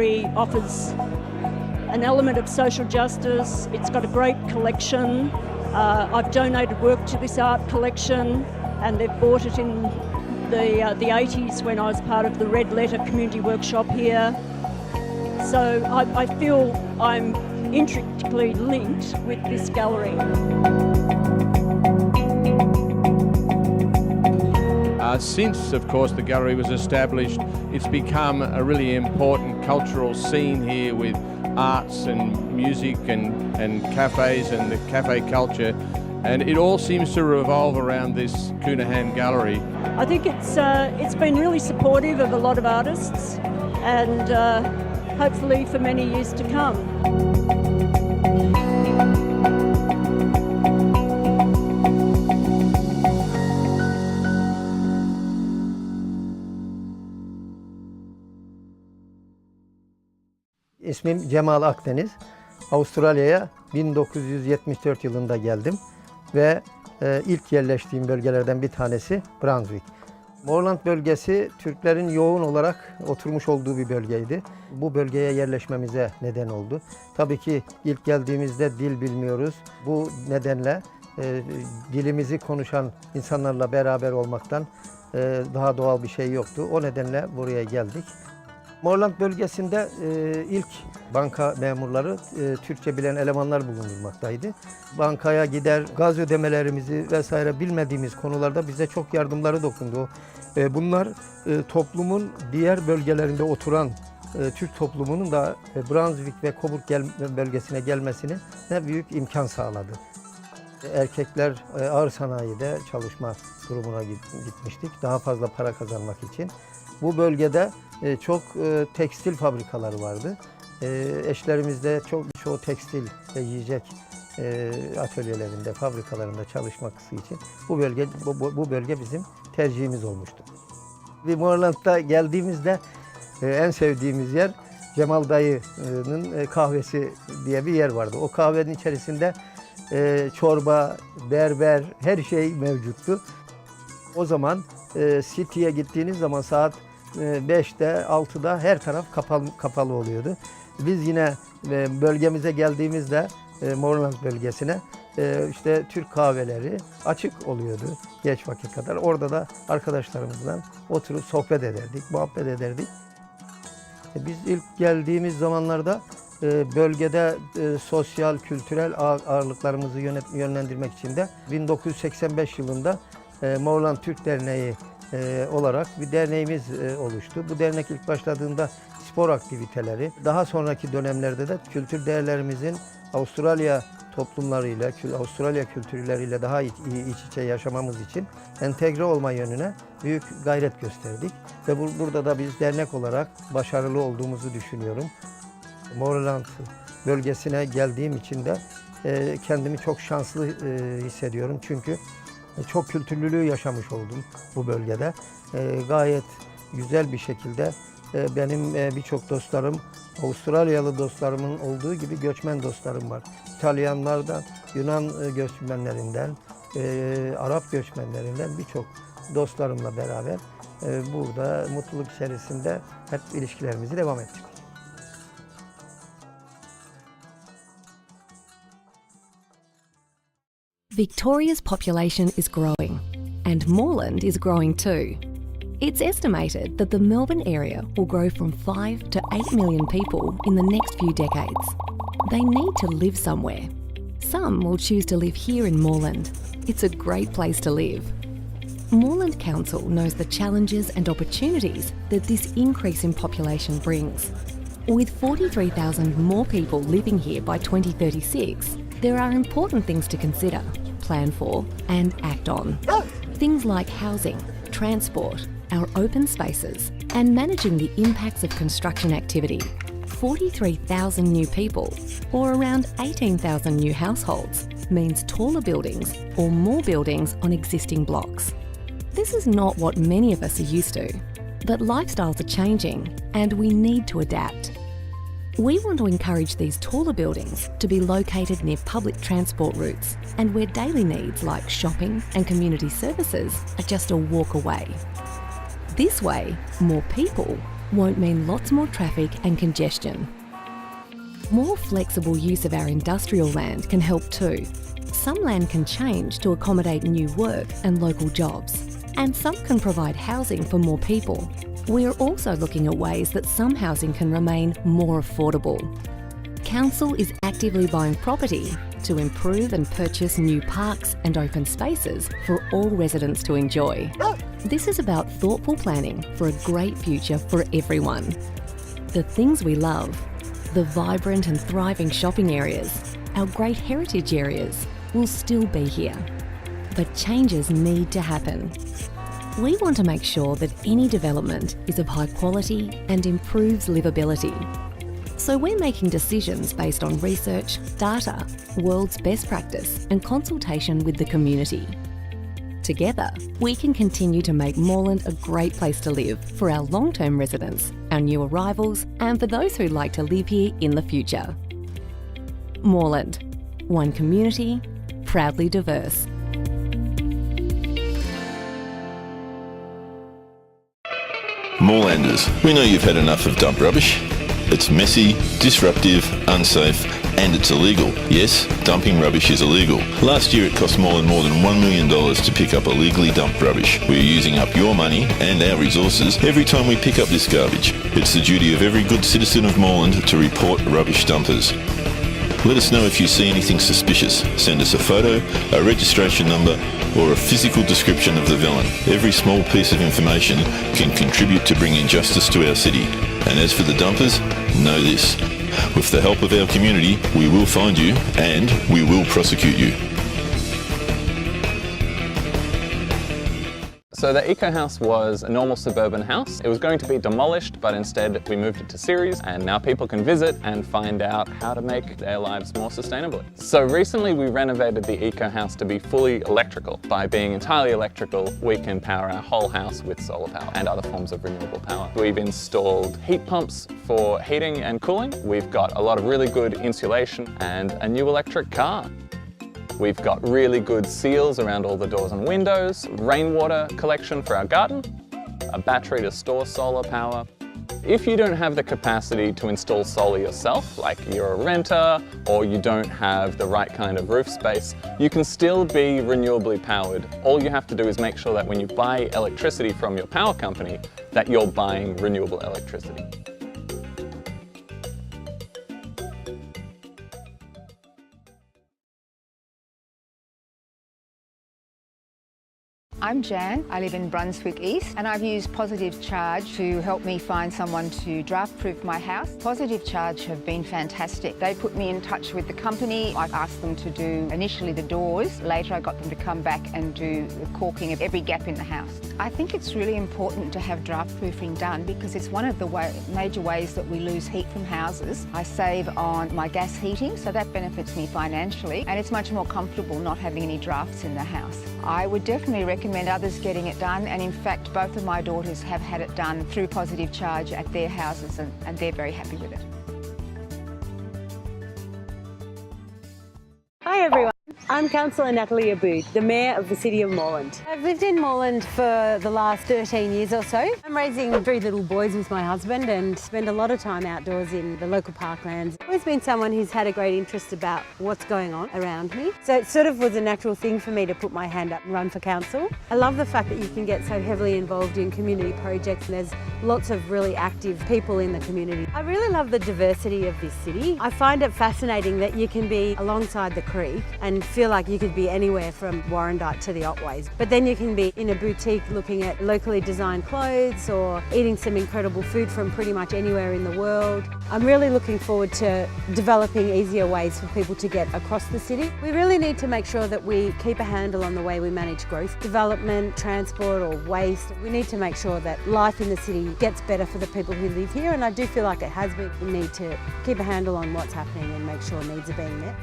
gallery offers an element of social justice. It's got a great collection. I've donated work to this art collection, and they've bought it in the 80s when I was part of the Red Letter community workshop here. So I feel I'm intricately linked with this gallery. Since, of course, the gallery was established, it's become a really important cultural scene here with arts and music and cafes and the cafe culture, and it all seems to revolve around this Counahan gallery. I think it's been really supportive of a lot of artists, and hopefully for many years to come. İsmim Cemal Akdeniz. Avustralya'ya 1974 yılında geldim ve ilk yerleştiğim bölgelerden bir tanesi Brunswick. Moorland bölgesi Türklerin yoğun olarak oturmuş olduğu bir bölgeydi. Bu bölgeye yerleşmemize neden oldu. Tabii ki ilk geldiğimizde dil bilmiyoruz. Bu nedenle dilimizi konuşan insanlarla beraber olmaktan daha doğal bir şey yoktu. O nedenle buraya geldik. Moorland bölgesinde ilk banka memurları Türkçe bilen elemanlar bulundurmaktaydı. Bankaya gider, gaz ödemelerimizi vesaire bilmediğimiz konularda bize çok yardımları dokundu. Bunlar toplumun diğer bölgelerinde oturan Türk toplumunun da Brunswick ve Coburg bölgesine gelmesine büyük imkan sağladı. Erkekler ağır sanayide çalışma durumuna gitmiştik, daha fazla para kazanmak için. Bu bölgede çok tekstil fabrikaları vardı. Eşlerimizde çoğu tekstil ve yiyecek atölyelerinde, fabrikalarında çalışması için bu bölge bizim tercihimiz olmuştu. Bir Moorland'da geldiğimizde en sevdiğimiz yer Cemal Dayı'nın kahvesi diye bir yer vardı. O kahvenin içerisinde çorba, berber, her şey mevcuttu. O zaman City'ye gittiğiniz zaman saat 5'te, 6'da her taraf kapalı oluyordu. Biz yine bölgemize geldiğimizde Moorland bölgesine işte Türk kahveleri açık oluyordu geç vakit kadar. Orada da arkadaşlarımızla oturup sohbet ederdik, muhabbet ederdik. Biz ilk geldiğimiz zamanlarda bölgede sosyal, kültürel ağırlıklarımızı yönlendirmek için de 1985 yılında Moorland Türk Derneği olarak bir derneğimiz oluştu. Bu dernek ilk başladığında spor aktiviteleri, daha sonraki dönemlerde de kültür değerlerimizin Avustralya toplumlarıyla, Avustralya kültürleriyle daha iç içe yaşamamız için entegre olma yönüne büyük gayret gösterdik. Ve burada da biz dernek olarak başarılı olduğumuzu düşünüyorum. Moorland bölgesine geldiğim için de kendimi çok şanslı hissediyorum. Çünkü çok kültürlülüğü yaşamış oldum bu bölgede. Gayet güzel bir şekilde benim birçok dostlarım, Avustralyalı dostlarımın olduğu gibi göçmen dostlarım var. İtalyanlardan, Yunan göçmenlerinden, Arap göçmenlerinden birçok dostlarımla beraber burada mutluluk içerisinde hep ilişkilerimizi devam ettik. Victoria's population is growing, and Moorland is growing too. It's estimated that the Melbourne area will grow from 5 to 8 million people in the next few decades. They need to live somewhere. Some will choose to live here in Moorland. It's a great place to live. Moorland Council knows the challenges and opportunities that this increase in population brings. With 43,000 more people living here by 2036, there are important things to consider, plan for and act on. Things like housing, transport, our open spaces and managing the impacts of construction activity. 43,000 new people, or around 18,000 new households, means taller buildings or more buildings on existing blocks. This is not what many of us are used to, but lifestyles are changing and we need to adapt. We want to encourage these taller buildings to be located near public transport routes and where daily needs like shopping and community services are just a walk away. This way, more people won't mean lots more traffic and congestion. More flexible use of our industrial land can help too. Some land can change to accommodate new work and local jobs, and some can provide housing for more people. We are also looking at ways that some housing can remain more affordable. Council is actively buying property to improve and purchase new parks and open spaces for all residents to enjoy. This is about thoughtful planning for a great future for everyone. The things we love, the vibrant and thriving shopping areas, our great heritage areas, will still be here. But changes need to happen. We want to make sure that any development is of high quality and improves livability. So we're making decisions based on research, data, world's best practice and consultation with the community. Together, we can continue to make Moreland a great place to live for our long-term residents, our new arrivals and for those who'd like to live here in the future. Moreland, one community, proudly diverse. Morelanders, we know you've had enough of dump rubbish. It's messy, disruptive, unsafe, and it's illegal. Yes, dumping rubbish is illegal. Last year it cost Moreland more than $1 million to pick up illegally dumped rubbish. We're using up your money and our resources every time we pick up this garbage. It's the duty of every good citizen of Moreland to report rubbish dumpers. Let us know if you see anything suspicious. Send us a photo, a registration number, or a physical description of the villain. Every small piece of information can contribute to bringing justice to our city. And as for the dumpers, know this. With the help of our community, we will find you and we will prosecute you. So the Eco House was a normal suburban house. It was going to be demolished, but instead we moved it to series, and now people can visit and find out how to make their lives more sustainably. So recently we renovated the Eco House to be fully electrical. By being entirely electrical, we can power our whole house with solar power and other forms of renewable power. We've installed heat pumps for heating and cooling. We've got a lot of really good insulation and a new electric car. We've got really good seals around all the doors and windows, rainwater collection for our garden, a battery to store solar power. If you don't have the capacity to install solar yourself, like you're a renter or you don't have the right kind of roof space, you can still be renewably powered. All you have to do is make sure that when you buy electricity from your power company, that you're buying renewable electricity. I'm Jan, I live in Brunswick East, and I've used Positive Charge to help me find someone to draft-proof my house. Positive Charge have been fantastic. They put me in touch with the company. I asked them to do initially the doors. Later I got them to come back and do the caulking of every gap in the house. I think it's really important to have draft-proofing done because it's one of the major ways that we lose heat from houses. I save on my gas heating, so that benefits me financially, and it's much more comfortable not having any drafts in the house. I would definitely recommend others getting it done, and in fact both of my daughters have had it done through Positive Charge at their houses, and they're very happy with it. Hi everyone, I'm Councillor Natalie Abouthe, the Mayor of the City of Moreland. I've lived in Moreland for the last 13 years or so. I'm raising 3 little boys with my husband and spend a lot of time outdoors in the local parklands. I've always been someone who's had a great interest about what's going on around me. So it sort of was a natural thing for me to put my hand up and run for council. I love the fact that you can get so heavily involved in community projects and there's lots of really active people in the community. I really love the diversity of this city. I find it fascinating that you can be alongside the creek and feel like you could be anywhere from Warrandyte to the Otways. But then you can be in a boutique looking at locally designed clothes or eating some incredible food from pretty much anywhere in the world. I'm really looking forward to developing easier ways for people to get across the city. We really need to make sure that we keep a handle on the way we manage growth, development, transport or waste. We need to make sure that life in the city gets better for the people who live here, and I do feel like it has been. We need to keep a handle on what's happening and make sure needs are being met.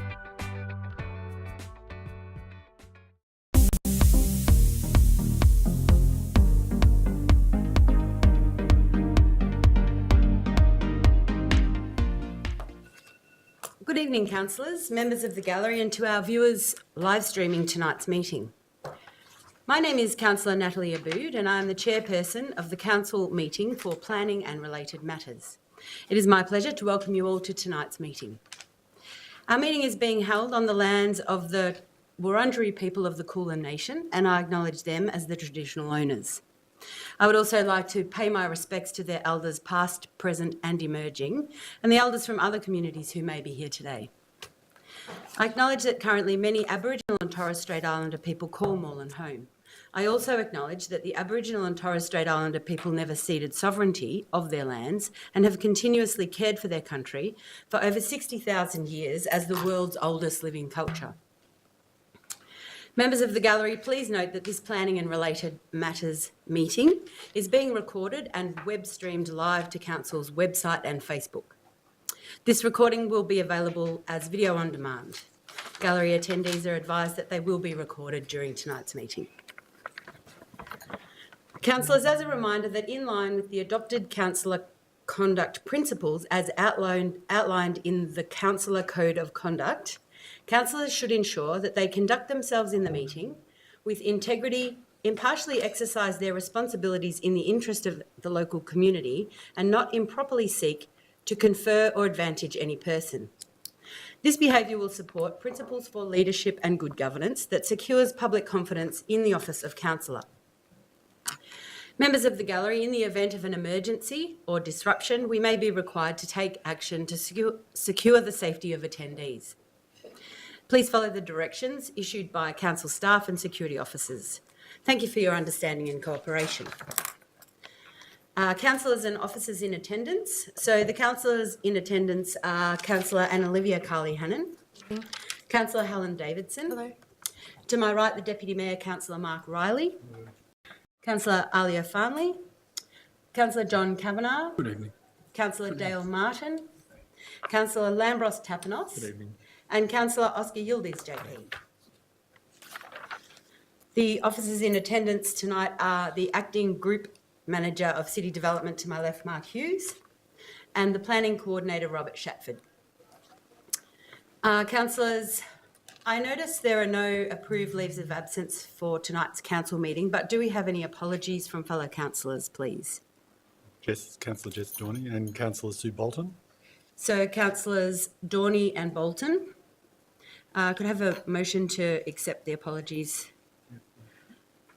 Good evening, councillors, members of the gallery and to our viewers live streaming tonight's meeting. My name is Councillor Natalie Abouthe and I am the chairperson of the Council meeting for Planning and Related Matters. It is my pleasure to welcome you all to tonight's meeting. Our meeting is being held on the lands of the Wurundjeri people of the Kulin Nation, and I acknowledge them as the traditional owners. I would also like to pay my respects to their elders past, present and emerging, and the elders from other communities who may be here today. I acknowledge that currently many Aboriginal and Torres Strait Islander people call Moreland home. I also acknowledge that the Aboriginal and Torres Strait Islander people never ceded sovereignty of their lands and have continuously cared for their country for over 60,000 years as the world's oldest living culture. Members of the gallery, please note that this Planning and Related Matters meeting is being recorded and web streamed live to Council's website and Facebook. This recording will be available as video on demand. Gallery attendees are advised that they will be recorded during tonight's meeting. Councillors, as a reminder that in line with the adopted councillor conduct principles as outlined in the Councillor Code of Conduct, councillors should ensure that they conduct themselves in the meeting with integrity, impartially exercise their responsibilities in the interest of the local community, and not improperly seek to confer or advantage any person. This behaviour will support principles for leadership and good governance that secures public confidence in the office of councillor. Members of the gallery, in the event of an emergency or disruption, we may be required to take action to secure the safety of attendees. Please follow the directions issued by council staff and security officers. Thank you for your understanding and cooperation. Councillors and officers in attendance. So the councillors in attendance are Councillor Anna-Olivia Carley-Hannon, Councillor Helen Davidson. Hello. To my right, the Deputy Mayor, Councillor Mark Riley. Councillor Alia Farnley. Councillor John Kavanagh. Good evening. Councillor Dale Martin. Councillor Lambros Tapanos. Good evening. And Councillor Oscar Yildiz JP. The officers in attendance tonight are the Acting Group Manager of City Development to my left, Mark Hughes, and the Planning Coordinator, Robert Shatford. Councillors, I notice there are no approved leaves of absence for tonight's council meeting, but do we have any apologies from fellow councillors, please? Councillor Jess Dorney and Councillor Sue Bolton. So Councillors Dorney and Bolton, could I have a motion to accept the apologies?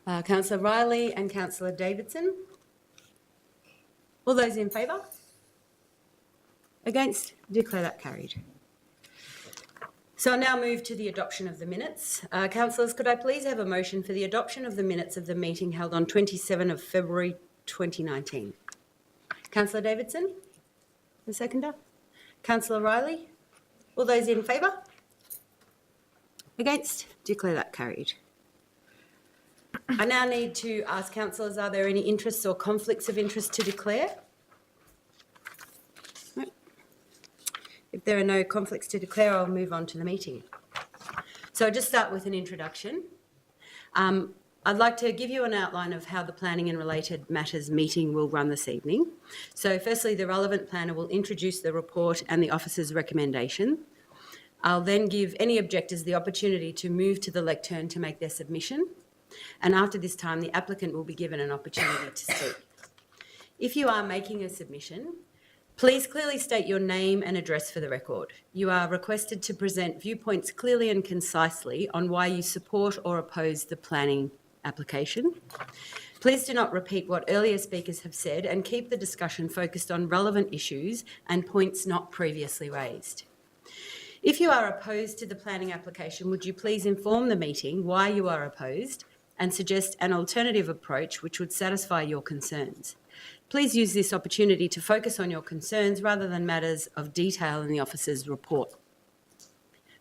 Councillor Riley and Councillor Davidson. All those in favour? Against? Declare that carried. So I'll now move to the adoption of the minutes. Councillors, could I please have a motion for the adoption of the minutes of the meeting held on 27 of February 2019? Councillor Davidson, the seconder. Councillor Riley, all those in favour? Against? Declare that carried. I now need to ask councillors, are there any interests or conflicts of interest to declare? No. If there are no conflicts to declare, I'll move on to the meeting. So I'll just start with an introduction. I'd like to give you an outline of how the Planning and Related Matters meeting will run this evening. So firstly, the relevant planner will introduce the report and the officer's recommendation. I'll then give any objectors the opportunity to move to the lectern to make their submission. And after this time, the applicant will be given an opportunity to speak. If you are making a submission, please clearly state your name and address for the record. You are requested to present viewpoints clearly and concisely on why you support or oppose the planning application. Please do not repeat what earlier speakers have said and keep the discussion focused on relevant issues and points not previously raised. If you are opposed to the planning application, would you please inform the meeting why you are opposed and suggest an alternative approach which would satisfy your concerns. Please use this opportunity to focus on your concerns rather than matters of detail in the officer's report.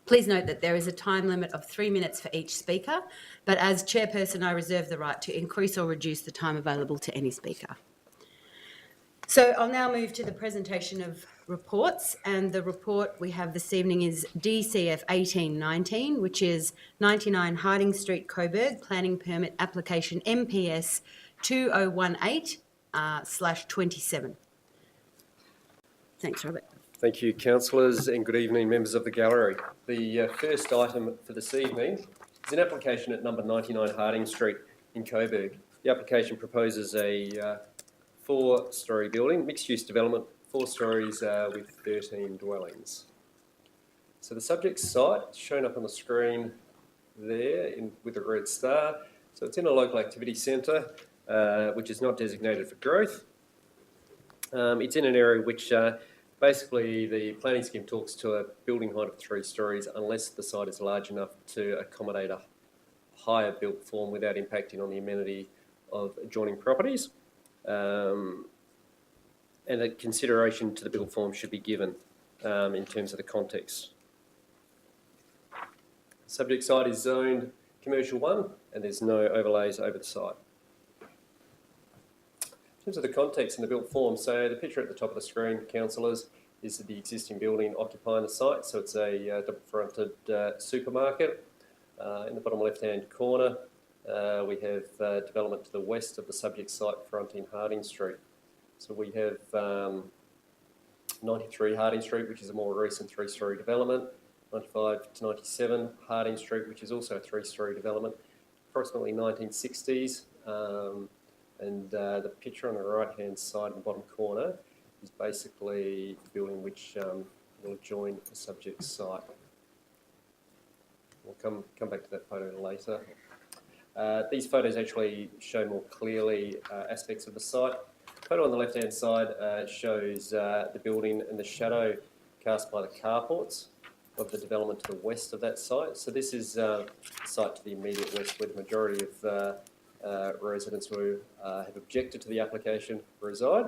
Please note that there is a time limit of 3 minutes for each speaker, but as chairperson, I reserve the right to increase or reduce the time available to any speaker. So I'll now move to the presentation of reports, and the report we have this evening is DCF 1819, which is 99 Harding Street, Coburg, planning permit application MPS 2018/27. Thanks, Robert. Thank you, councillors, and good evening, members of the gallery. The first item for this evening is an application at number 99 Harding Street, in Coburg. The application proposes a 4-storey building, mixed-use development, 4 storeys with 13 dwellings. So the subject site, shown up on the screen there with a red star. So it's in a local activity centre, which is not designated for growth. It's in an area which basically the planning scheme talks to a building height of 3 storeys unless the site is large enough to accommodate a higher built form without impacting on the amenity of adjoining properties. And a consideration to the built form should be given in terms of the context. Subject site is zoned Commercial 1 and there's no overlays over the site. In terms of the context and the built form, so the picture at the top of the screen, councillors, is the existing building occupying the site. So it's a double-fronted supermarket. In the bottom left-hand corner, we have development to the west of the subject site fronting Harding Street. So we have 93 Harding Street, which is a more recent 3-storey development, 95 to 97 Harding Street, which is also a 3-storey development, approximately 1960s. And the picture on the right-hand side in the bottom corner is basically the building which will adjoin the subject site. We'll come back to that photo later. These photos actually show more clearly aspects of the site. The photo on the left-hand side shows the building and the shadow cast by the carports of the development to the west of that site. So this is the site to the immediate west where the majority of residents who have objected to the application reside.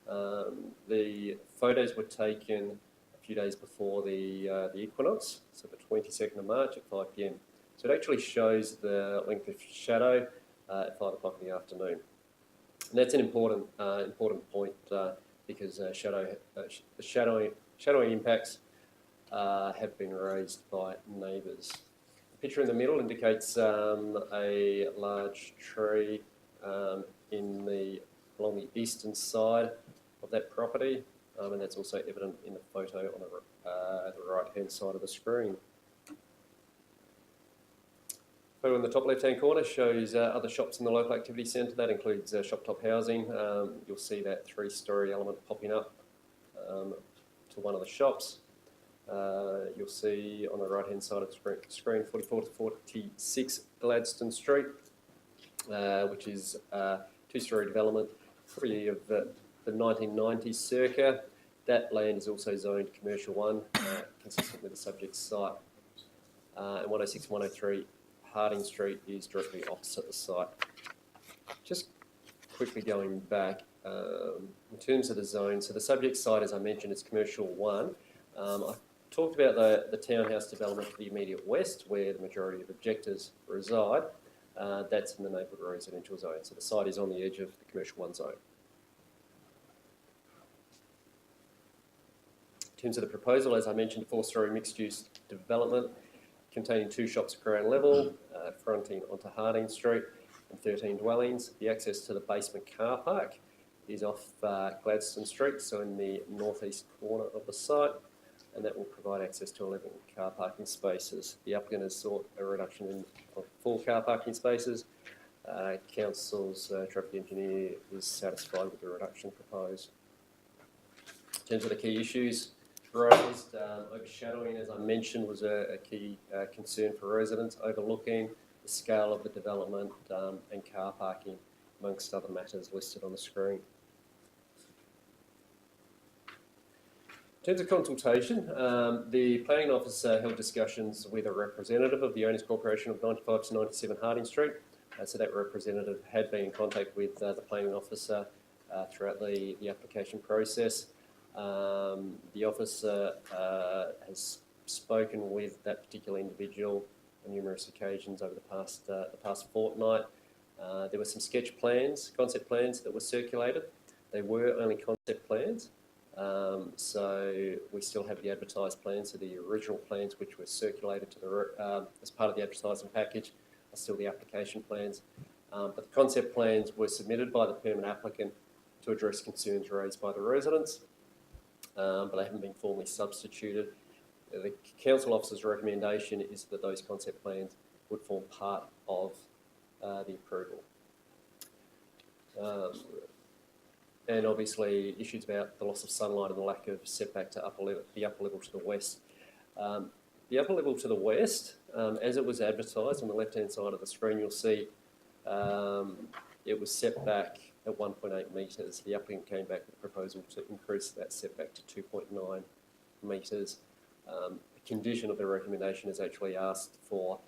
The photos were taken a few days before the equinox, so the 22nd of March at 5 p.m. So it actually shows the length of shadow at 5 o'clock in the afternoon. And that's an important point because shadowing impacts have been raised by neighbours. The picture in the middle indicates a large tree along the eastern side of that property, and that's also evident in the photo on the right-hand side of the screen. Photo in the top left-hand corner shows other shops in the local activity centre. That includes shop top housing. You'll see that 3-storey element popping up to one of the shops. You'll see on the right-hand side of the screen 44 to 46 Gladstone Street, which is a 2-storey development, probably of the 1990s circa. That land is also zoned Commercial 1, consistent with the subject site. And 106 and 103 Harding Street is directly opposite the site. Just quickly going back, in terms of the zone, so the subject site, as I mentioned, is Commercial 1. I talked about the townhouse development to the immediate west, where the majority of objectors reside. That's in the neighbourhood residential zone. So the site is on the edge of the Commercial 1 zone. In terms of the proposal, as I mentioned, 4-storey mixed-use development containing 2 shops at ground level, fronting onto Harding Street and 13 dwellings. The access to the basement car park is off Gladstone Street, so in the northeast corner of the site, and that will provide access to 11 car parking spaces. The applicant has sought a reduction of 4 car parking spaces. Council's traffic engineer is satisfied with the reduction proposed. In terms of the key issues raised, overshadowing, as I mentioned, was a key concern for residents, overlooking the scale of the development and car parking, amongst other matters listed on the screen. In terms of consultation, the planning officer held discussions with a representative of the Owners Corporation of 95 to 97 Harding Street. So that representative had been in contact with the planning officer throughout the application process. The officer has spoken with that particular individual on numerous occasions over the past fortnight. There were some sketch plans, concept plans that were circulated. They were only concept plans. So we still have the advertised plans, so the original plans which were circulated to as part of the advertising package are still the application plans. But the concept plans were submitted by the permanent applicant to address concerns raised by the residents, but they haven't been formally substituted. The council officer's recommendation is that those concept plans would form part of the approval. And obviously issues about the loss of sunlight and the lack of setback to the upper level to the west. The upper level to the west, as it was advertised on the left-hand side of the screen, you'll see it was set back at 1.8 metres. The applicant came back with a proposal to increase that setback to 2.9 metres. A condition of the recommendation is actually asked for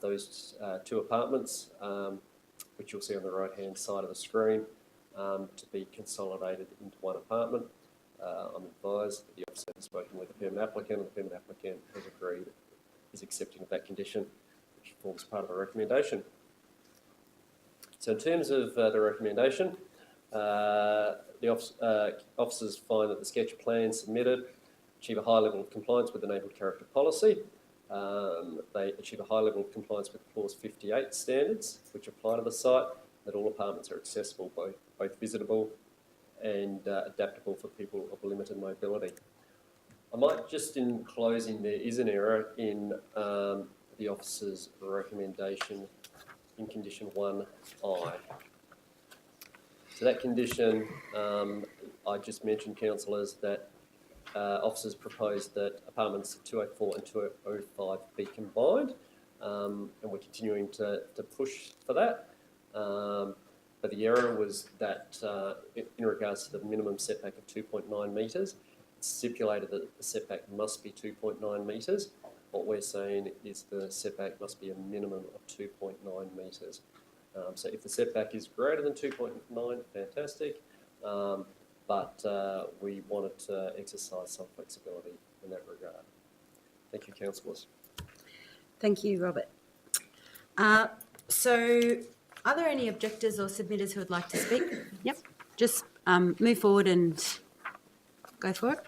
those two apartments, which you'll see on the right-hand side of the screen, to be consolidated into one apartment. I'm advised that the officer has spoken with the permanent applicant, and the permanent applicant has agreed, is accepting of that condition, which forms part of the recommendation. So in terms of the recommendation, the officers find that the sketch plan submitted achieve a high level of compliance with the neighbourhood character policy. They achieve a high level of compliance with Clause 58 standards, which apply to the site, that all apartments are accessible, both visitable and adaptable for people of limited mobility. I might just, in closing, there is an error in the officer's recommendation in condition 1I. So that condition, I just mentioned, councillors, that officers proposed that apartments 204 and 205 be combined, and we're continuing to push for that. But the error was that in regards to the minimum setback of 2.9 metres, it's stipulated that the setback must be 2.9 metres. What we're saying is the setback must be a minimum of 2.9 metres. So if the setback is greater than 2.9, fantastic. But we wanted to exercise some flexibility in that regard. Thank you, councillors. Thank you, Robert. So are there any objectors or submitters who would like to speak? Yep. Just move forward and go for it.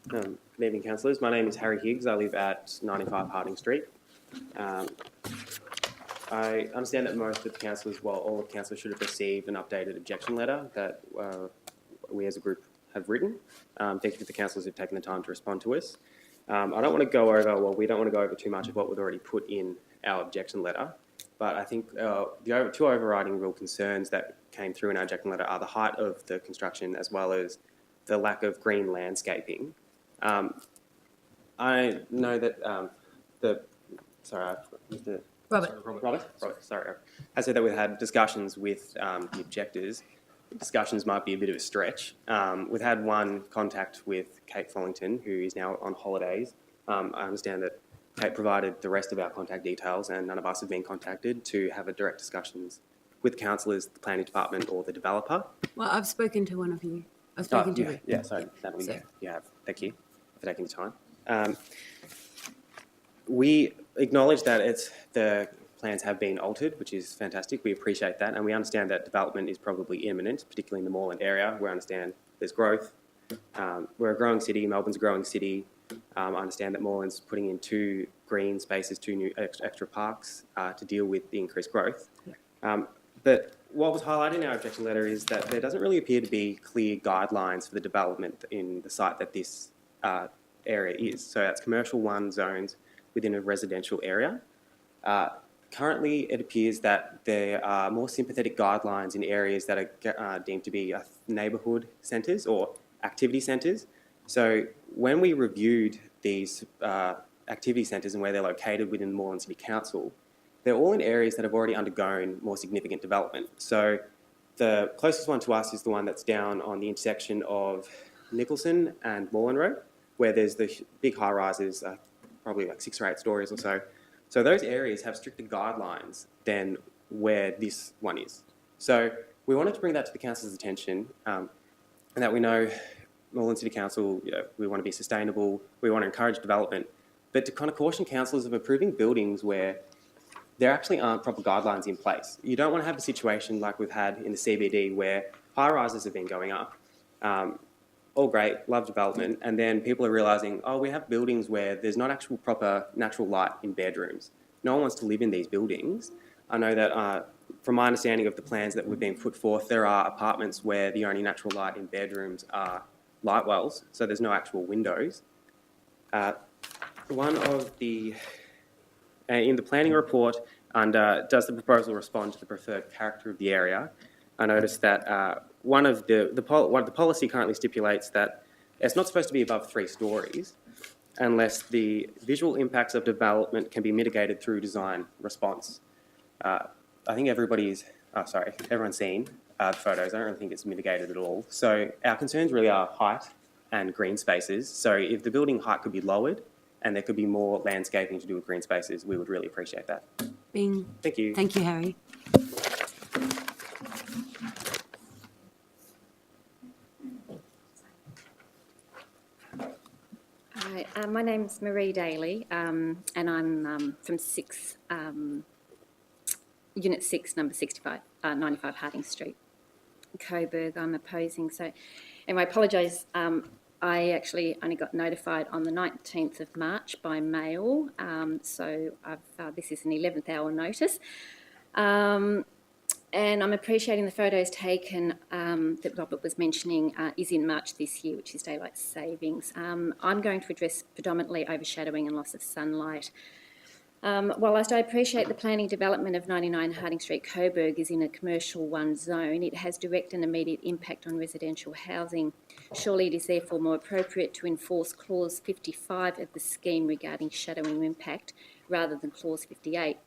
Good evening, councillors. My name is Harry Higgs. I live at 95 Harding Street. I understand that most of the councillors, well, all of the councillors should have received an updated objection letter that we as a group have written. Thank you to the councillors who've taken the time to respond to us. I don't want to go over, well, we don't want to go over too much of what we've already put in our objection letter, but I think the two overriding real concerns that came through in our objection letter are the height of the construction as well as the lack of green landscaping. I know that Robert, sorry. I said that we had discussions with the objectors. Discussions might be a bit of a stretch. We've had one contact with Kate Follington, who is now on holidays. I understand that Kate provided the rest of our contact details and none of us have been contacted to have a direct discussions with councillors, the planning department or the developer. Well, I've spoken to one of you. I've spoken to you. Yeah, sorry, Natalie, you have. Thank you for taking the time. We acknowledge that the plans have been altered, which is fantastic. We appreciate that, and we understand that development is probably imminent, particularly in the Moreland area, where I understand there's growth. We're a growing city. Melbourne's a growing city. I understand that Moreland's putting in 2 green spaces, 2 new extra parks to deal with the increased growth. Yeah. But what was highlighted in our objection letter is that there doesn't really appear to be clear guidelines for the development in the site that this area is. So that's commercial 1 zones within a residential area. Currently, it appears that there are more sympathetic guidelines in areas that are deemed to be neighbourhood centres or activity centres. So when we reviewed these activity centres and where they're located within the Moreland City Council, they're all in areas that have already undergone more significant development. So the closest one to us is the one that's down on the intersection of Nicholson and Moreland Road, where there's the big high-rises, probably like 6 or 8 stories or so. So those areas have stricter guidelines than where this one is. So we wanted to bring that to the council's attention, and that we know Moreland City Council, we want to be sustainable, we want to encourage development, but to kind of caution councillors of approving buildings where there actually aren't proper guidelines in place. You don't want to have a situation like we've had in the CBD where high-rises have been going up, all great, love development, and then people are realising, oh, we have buildings where there's not actual proper natural light in bedrooms. No one wants to live in these buildings. I know that from my understanding of the plans that we've been put forth, there are apartments where the only natural light in bedrooms are light wells, so there's no actual windows. One of the In the planning report, under does the proposal respond to the preferred character of the area, I noticed that one of the policy currently stipulates that it's not supposed to be above 3 stories unless the visual impacts of development can be mitigated through design response. I think everyone's seen the photos. I don't really think it's mitigated at all. So our concerns really are height and green spaces. So if the building height could be lowered and there could be more landscaping to do with green spaces, we would really appreciate that. Bing. Thank you. Thank you, Harry. Hi, my name's Merri Daly, and I'm from Unit 6, number 65, 95 Harding Street, Coburg. I'm opposing. So, anyway, I apologise. I actually only got notified on the 19th of March by mail, so this is an 11th hour notice. And I'm appreciating the photos taken that Robert was mentioning is in March this year, which is daylight savings. I'm going to address predominantly overshadowing and loss of sunlight. Whilst I appreciate the planning development of 99 Harding Street, Coburg is in a commercial 1 zone, it has direct and immediate impact on residential housing. Surely it is therefore more appropriate to enforce Clause 55 of the scheme regarding shadowing impact rather than Clause 58.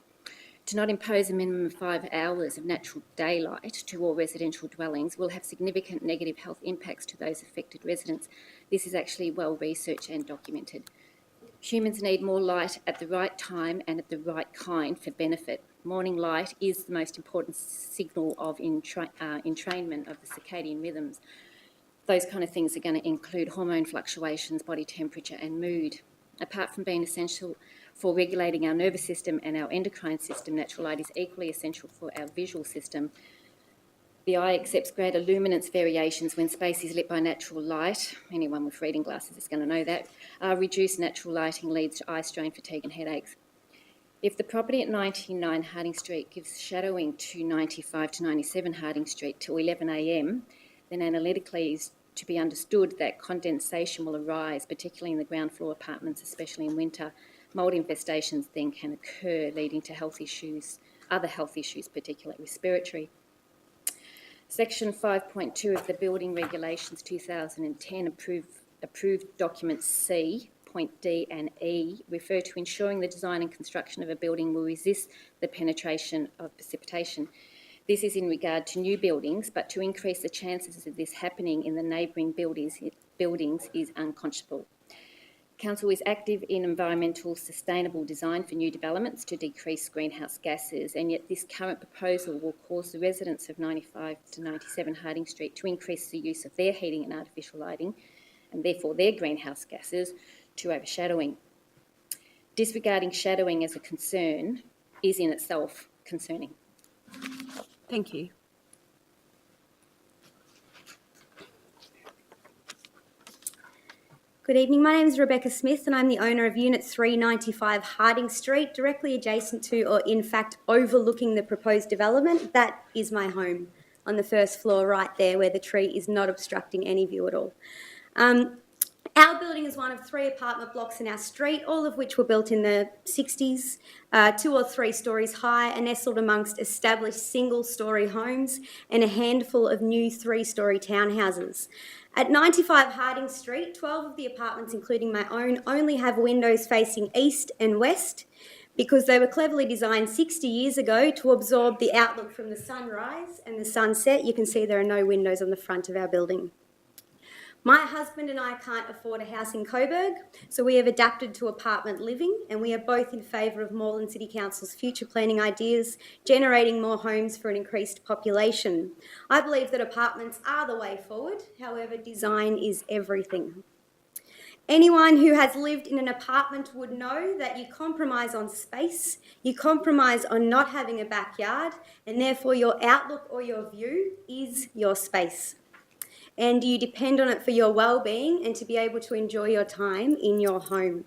To not impose a minimum of 5 hours of natural daylight to all residential dwellings will have significant negative health impacts to those affected residents. This is actually well researched and documented. Humans need more light at the right time and at the right kind for benefit. Morning light is the most important signal of entrainment of the circadian rhythms. Those kind of things are going to include hormone fluctuations, body temperature and mood. Apart from being essential for regulating our nervous system and our endocrine system, natural light is equally essential for our visual system. The eye accepts greater luminance variations when space is lit by natural light. Anyone with reading glasses is going to know that. Reduced natural lighting leads to eye strain, fatigue and headaches. If the property at 99 Harding Street gives shadowing to 95 to 97 Harding Street till 11 a.m, then analytically is to be understood that condensation will arise, particularly in the ground floor apartments, especially in winter. Mould infestations then can occur, leading to health issues, other health issues, particularly respiratory. Section 5.2 of the Building Regulations 2010 approved documents C, point D and E refer to ensuring the design and construction of a building will resist the penetration of precipitation. This is in regard to new buildings, but to increase the chances of this happening in the neighbouring buildings is unconscionable. Council is active in environmental sustainable design for new developments to decrease greenhouse gases, and yet this current proposal will cause the residents of 95 to 97 Harding Street to increase the use of their heating and artificial lighting, and therefore their greenhouse gases, to overshadowing. Disregarding shadowing as a concern is in itself concerning. Thank you. Good evening, my name is Rebecca Smith and I'm the owner of Unit 395 Harding Street, directly adjacent to, or in fact overlooking the proposed development. That is my home on the first floor right there where the tree is not obstructing any view at all. Our building is one of 3 apartment blocks in our street, all of which were built in the 60s, 2 or 3 stories high and nestled amongst established single-storey homes and a handful of new 3-storey townhouses. At 95 Harding Street, 12 of the apartments, including my own, only have windows facing east and west because they were cleverly designed 60 years ago to absorb the outlook from the sunrise and the sunset. You can see there are no windows on the front of our building. My husband and I can't afford a house in Coburg, so we have adapted to apartment living, and we are both in favour of Moreland City Council's future planning ideas, generating more homes for an increased population. I believe that apartments are the way forward, however, design is everything. Anyone who has lived in an apartment would know that you compromise on space, you compromise on not having a backyard, and therefore your outlook or your view is your space. And you depend on it for your well-being and to be able to enjoy your time in your home.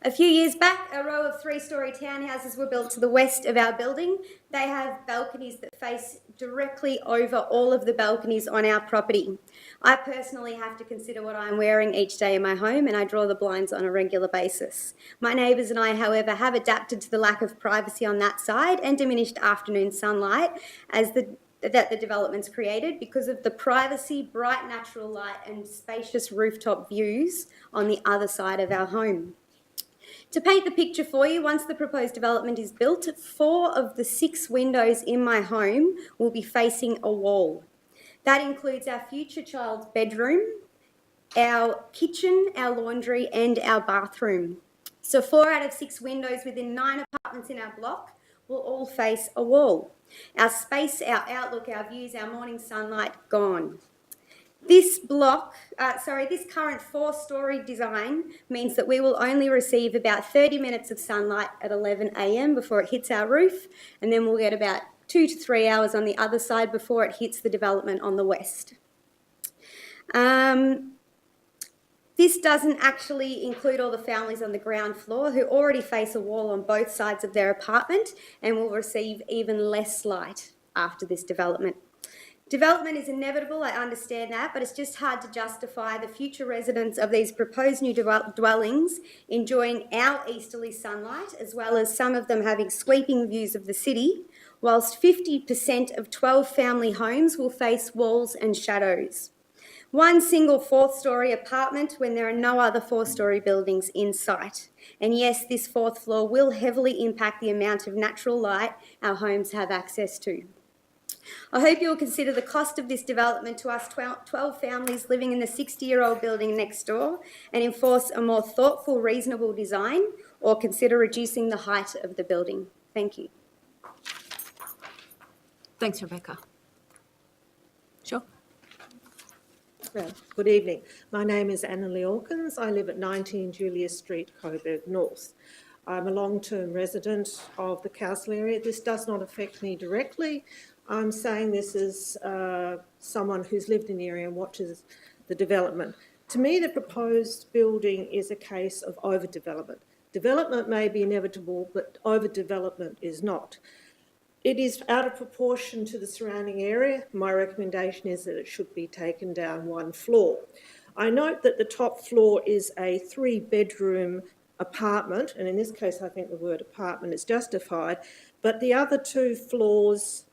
A few years back, a row of 3-storey townhouses were built to the west of our building. They have balconies that face directly over all of the balconies on our property. I personally have to consider what I'm wearing each day in my home, and I draw the blinds on a regular basis. My neighbours and I, however, have adapted to the lack of privacy on that side and diminished afternoon sunlight that the development's created because of the privacy, bright natural light and spacious rooftop views on the other side of our home. To paint the picture for you, once the proposed development is built, 4 of the 6 windows in my home will be facing a wall. That includes our future child's bedroom, our kitchen, our laundry and our bathroom. So 4 out of 6 windows within 9 apartments in our block will all face a wall. Our space, our outlook, our views, our morning sunlight, gone. This current 4-storey design means that we will only receive about 30 minutes of sunlight at 11 a.m. before it hits our roof, and then we'll get about 2 to 3 hours on the other side before it hits the development on the west. This doesn't actually include all the families on the ground floor who already face a wall on both sides of their apartment and will receive even less light after this development. Development is inevitable, I understand that, but it's just hard to justify the future residents of these proposed new dwellings enjoying our easterly sunlight, as well as some of them having sweeping views of the city, whilst 50% of 12 family homes will face walls and shadows. One single 4th-storey apartment when there are no other 4-storey buildings in sight. And yes, this 4th floor will heavily impact the amount of natural light our homes have access to. I hope you will consider the cost of this development to us 12 families living in the 60-year-old building next door and enforce a more thoughtful, reasonable design, or consider reducing the height of the building. Thank you. Thanks, Rebecca. Sure. Good evening. My name is Natalie. I live at 19 Julius Street, Coburg North. I'm a long-term resident of the council area. This does not affect me directly. I'm saying this as someone who's lived in the area and watches the development. To me, the proposed building is a case of overdevelopment. Development may be inevitable, but overdevelopment is not. It is out of proportion to the surrounding area. My recommendation is that it should be taken down 1 floor. I note that the top floor is a 3-bedroom apartment, and in this case I think the word apartment is justified, but the other 2 floors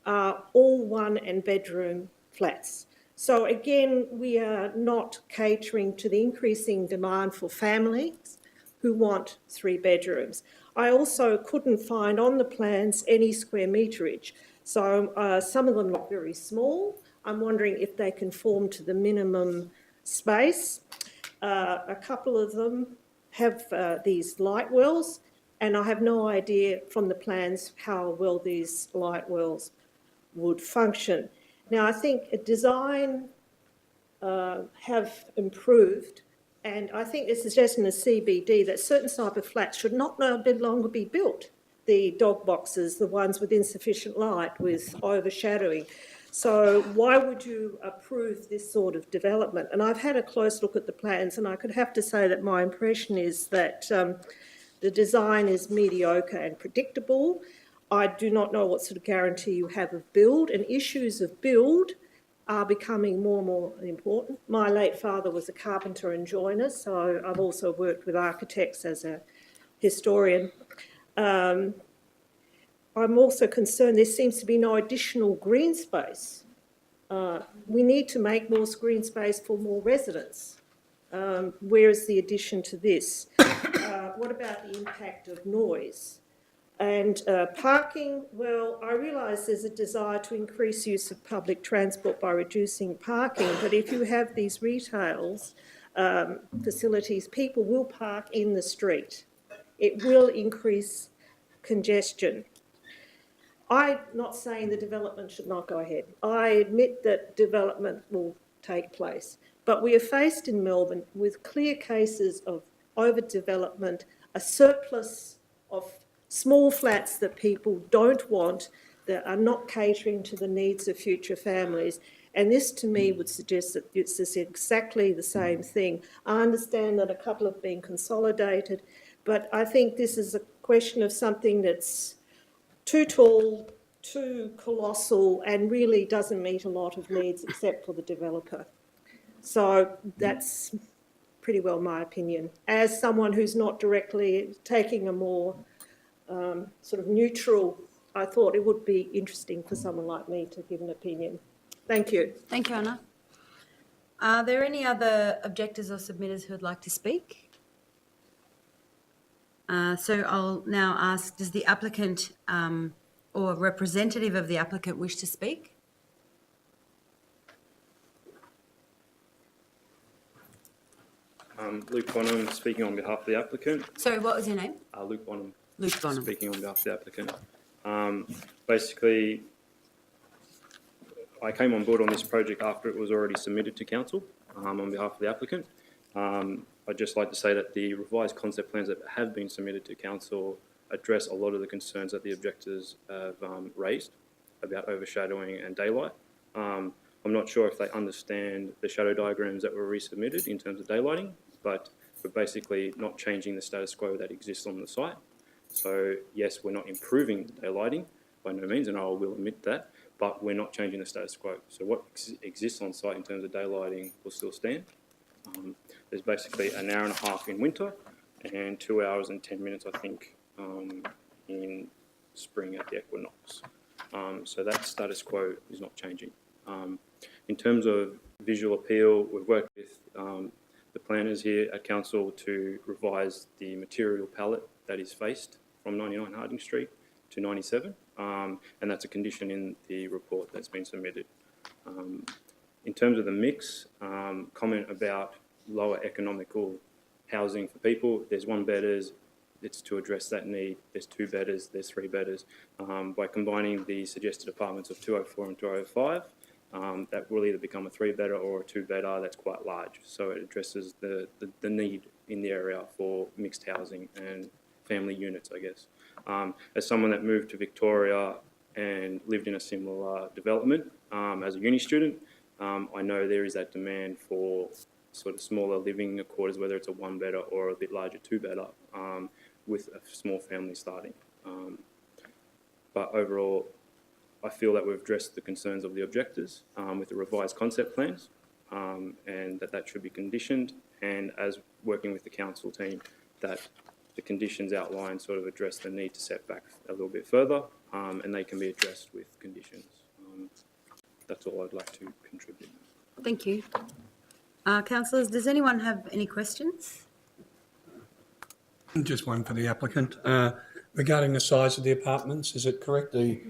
are all 1- and bedroom flats. So again, we are not catering to the increasing demand for families who want 3 bedrooms. I also couldn't find on the plans any square meterage. So some of them look very small. I'm wondering if they conform to the minimum space. A couple of them have these light wells, and I have no idea from the plans how well these light wells would function. Now, I think a design have improved, and I think this is just in the CBD that certain type of flats should not no longer be built. The dog boxes, the ones with insufficient light, with overshadowing. So why would you approve this sort of development? And I've had a close look at the plans, and I could have to say that my impression is that the design is mediocre and predictable. I do not know what sort of guarantee you have of build, and issues of build are becoming more and more important. My late father was a carpenter and joiner, so I've also worked with architects as a historian. I'm also concerned there seems to be no additional green space. We need to make more green space for more residents. Where is the addition to this? What about the impact of noise? And parking, well, I realise there's a desire to increase use of public transport by reducing parking, but if you have these retails facilities, people will park in the street. It will increase congestion. I'm not saying the development should not go ahead. I admit that development will take place, but we are faced in Melbourne with clear cases of overdevelopment, a surplus of small flats that people don't want, that are not catering to the needs of future families. And this, to me, would suggest that it's exactly the same thing. I understand that a couple have been consolidated, But I think this is a question of something that's too tall, too colossal, and really doesn't meet a lot of needs except for the developer. So that's pretty well my opinion. As someone who's not directly taking a more sort of neutral, I thought it would be interesting for someone like me to give an opinion. Thank you. Thank you, Anna. Are there any other objectors or submitters who would like to speak? So I'll now ask, does the applicant or representative of the applicant wish to speak? Luke Bonham speaking on behalf of the applicant. Sorry, what was your name? Luke Bonham. Luke Bonham. Speaking on behalf of the applicant. Basically, I came on board on this project after it was already submitted to council on behalf of the applicant. I'd just like to say that the revised concept plans that have been submitted to council address a lot of the concerns that the objectors have raised about overshadowing and daylight. I'm not sure if they understand the shadow diagrams that were resubmitted in terms of daylighting, but we're basically not changing the status quo that exists on the site. So yes, we're not improving the daylighting by no means, and I will admit that, but we're not changing the status quo. So what exists on site in terms of daylighting will still stand. There's basically an hour and a half in winter and 2 hours and 10 minutes, I think, in spring at the equinox. So that status quo is not changing. In terms of visual appeal, we've worked with the planners here at council to revise the material palette that is faced from 99 Harding Street to 97, and that's a condition in the report that's been submitted. In terms of the mix, comment about lower economical housing for people, there's one bedders, it's to address that need, there's two bedders, there's three bedders. By combining the suggested apartments of 204 and 205, that will either become a three-bedder or a two-bedder that's quite large. So it addresses the need in the area for mixed housing and family units, I guess. As someone that moved to Victoria and lived in a similar development as a uni student, I know there is that demand for sort of smaller living quarters, whether it's a one-bedder or a bit larger two-bedder, with a small family starting. But overall, I feel that we've addressed the concerns of the objectors with the revised concept plans, and that should be conditioned, and as working with the council team, that the conditions outlined sort of address the need to set back a little bit further, and they can be addressed with conditions. That's all I'd like to contribute. Thank you. Councillors, does anyone have any questions? Just one for the applicant. Regarding the size of the apartments, is it correct the